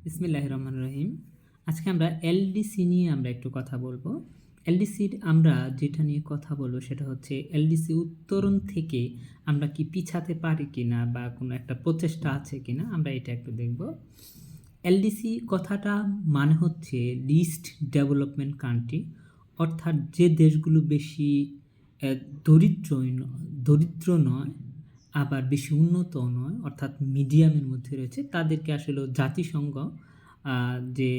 বিসমিল্লাহির রহমানির রহিম। আজকে আমরা এলডিসি নিয়ে একটু কথা বলবো। এলডিসির আমরা যেটা নিয়ে কথা বলবো সেটা হচ্ছে এলডিসি উত্তরণ থেকে আমরা কি পিছাতে পারি কিনা বা কোনো একটা প্রচেষ্টা আছে কিনা আমরা এটা একটু দেখব। এলডিসি কথাটা মানে হচ্ছে লিস্ট ডেভেলপমেন্ট কান্ট্রি, অর্থাৎ যে দেশগুলো বেশি দরিদ্র নয় আবার বেশি উন্নত নয়, অর্থাৎ মিডিয়ামের মধ্যে রয়েছে, তাদেরকে আসলে জাতিসংঘ যে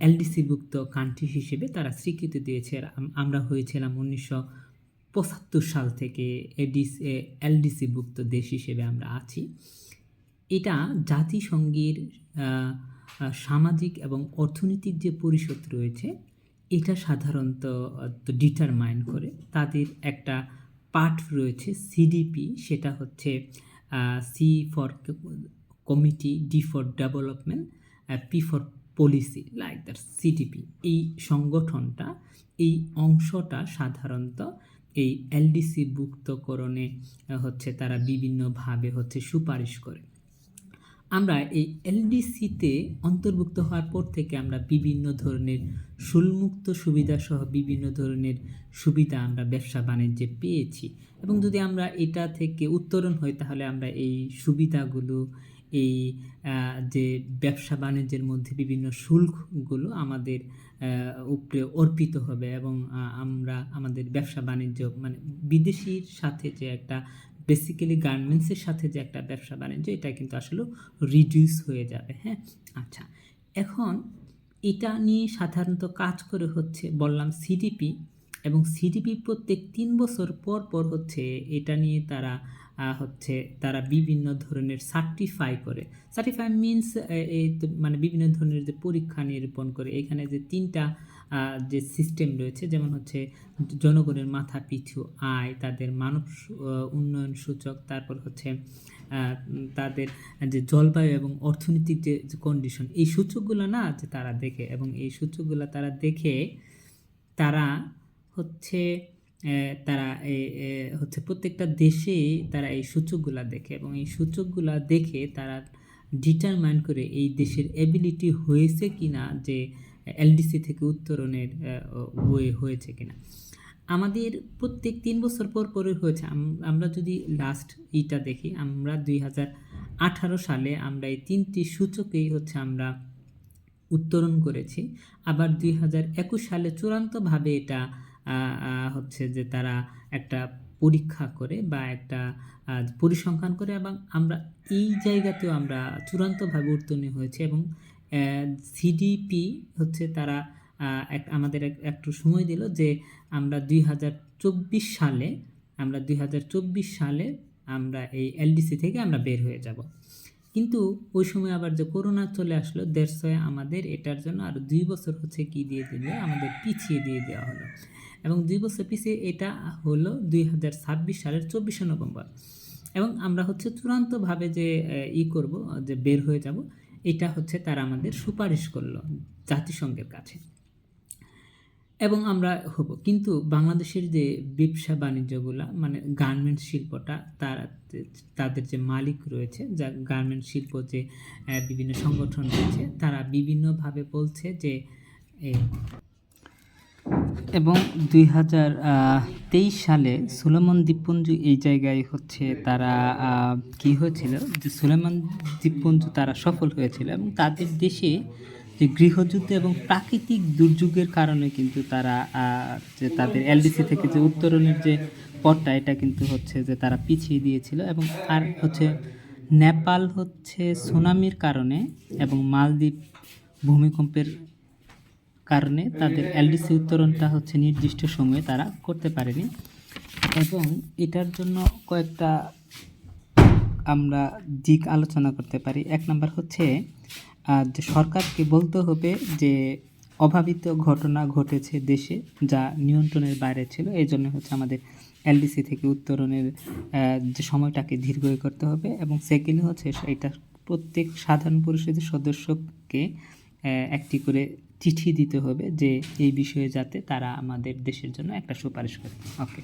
এলডিসিভুক্ত কান্ট্রি হিসেবে তারা স্বীকৃতি দিয়েছে। আমরা হয়েছিলাম 1975 সাল থেকে এলডিসিভুক্ত দেশ হিসেবে আমরা আছি। এটা জাতিসংঘের সামাজিক এবং অর্থনৈতিক যে পরিষদ রয়েছে এটা সাধারণত ডিটারমাইন করে। তাদের একটা পার্ট রয়েছে সিডিপি, সেটা হচ্ছে C for committee, D for development, P for policy, like that CDP. এই সংগঠনটা, এই অংশটা সাধারণত এই এলডিসি ভুক্তকরণে হচ্ছে তারা বিভিন্নভাবে সুপারিশ করে। আমরা এই এলডিসিতে অন্তর্ভুক্ত হওয়ার পর থেকে আমরা বিভিন্ন ধরনের শুল্কমুক্ত সুবিধা সহ বিভিন্ন ধরনের সুবিধা আমরা ব্যবসা বাণিজ্যে পেয়েছি, এবং যদি আমরা এটা থেকে উত্তরণ হই তাহলে আমরা এই সুবিধাগুলো, এই যে ব্যবসা বাণিজ্যের মধ্যে বিভিন্ন শুল্কগুলো আমাদের উপরে অর্পিত হবে, এবং আমরা আমাদের ব্যবসা বাণিজ্য মানে বিদেশির সাথে যে একটা বেসিক্যালি গার্মেন্টসের সাথে যে একটা ব্যবসা বাণিজ্য, এটা কিন্তু আসলে রিডিউস হয়ে যাবে। হ্যাঁ, আচ্ছা, এখন এটা নিয়ে সাধারণত কাজ করে বললাম সিডিপি, এবং সিডিপি প্রত্যেক 3 বছর পর পর এটা নিয়ে তারা বিভিন্ন ধরনের সার্টিফাই করে। সার্টিফাই মিনস মানে বিভিন্ন ধরনের যে পরীক্ষা নিরূপণ করে। এখানে যে 3টা যে সিস্টেম রয়েছে, যেমন জনগণের মাথা পিছু আয়, তাদের মানব উন্নয়ন সূচক, তারপর তাদের যে জলবায়ু এবং অর্থনৈতিক যে কন্ডিশন, এই সূচকগুলো না যে তারা দেখে, এবং এই সূচকগুলো তারা দেখে তারা প্রত্যেকটা দেশে তারা এই সূচকগুলা দেখে, এবং এই সূচকগুলা দেখে তারা ডিটারমাইন করে এই দেশের এবিলিটি হয়েছে কিনা, যে এলডিসি থেকে উত্তরণের হয়েছে কিনা। আমাদের প্রত্যেক 3 বছর পর পরে হয়েছে। আমরা যদি লাস্ট ইটা দেখি, আমরা 2018 সালে আমরা এই 3টি সূচকেই আমরা উত্তরণ করেছি। আবার 2021 সালে চূড়ান্তভাবে এটা যে তারা একটা পরীক্ষা করে বা একটা পরিসংখ্যান করে, এবং আমরা এই জায়গাতেও আমরা চূড়ান্তভাবে উত্তীর্ণ হয়েছে। এবং সিডিপি তারা আমাদের একটু সময় দিল যে আমরা 2024 সালে আমরা এই এলডিসি থেকে আমরা বের হয়ে যাব। কিন্তু ওই সময় আবার যে করোনা চলে আসলো, আমাদের এটার জন্য আরও 2 বছর কি দিয়ে দিল, আমাদের পিছিয়ে দিয়ে দেওয়া হলো। এবং 2 বছর পিছিয়ে এটা হলো 2026 সালের 24 নভেম্বর, এবং আমরা চূড়ান্তভাবে যে করব, যে বের হয়ে যাব, এটা তারা আমাদের সুপারিশ করলো জাতিসংঘের কাছে, এবং আমরা হব। কিন্তু বাংলাদেশের যে ব্যবসা বাণিজ্যগুলা, মানে গার্মেন্টস শিল্পটা, তাদের যে মালিক রয়েছে, যা গার্মেন্টস শিল্প যে বিভিন্ন সংগঠন রয়েছে, তারা বিভিন্নভাবে বলছে যে এবং 2023 সালে সুলেমান দ্বীপপুঞ্জ এই জায়গায় তারা কি হয়েছিল, যে সুলেমান দ্বীপপুঞ্জ তারা সফল হয়েছিল, এবং তাদের দেশে যে গৃহযুদ্ধ এবং প্রাকৃতিক দুর্যোগের কারণে কিন্তু তারা যে তাদের এলডিসি থেকে যে উত্তরণের যে পথটা, এটা কিন্তু যে তারা পিছিয়ে দিয়েছিল। এবং আর নেপাল সুনামির কারণে এবং মালদ্বীপ ভূমিকম্পের কারণে তাদের এলডিসি উত্তরণটা নির্দিষ্ট সময়ে তারা করতে পারেনি। এবং এটার জন্য কয়েকটা আমরা দিক আলোচনা করতে পারি। 1 নম্বর যে সরকারকে বলতে হবে যে অভাবিত ঘটনা ঘটেছে দেশে, যা নিয়ন্ত্রণের বাইরে ছিল, এই জন্য আমাদের এলডিসি থেকে উত্তরণের যে সময়টাকে দীর্ঘ করতে হবে। এবং সেকেন্ড এটা প্রত্যেক সাধারণ পরিষদের সদস্যকে একটি করে চিঠি দিতে হবে যে এই বিষয়ে যাতে তারা আমাদের দেশের জন্য একটা সুপারিশ করে। ওকে।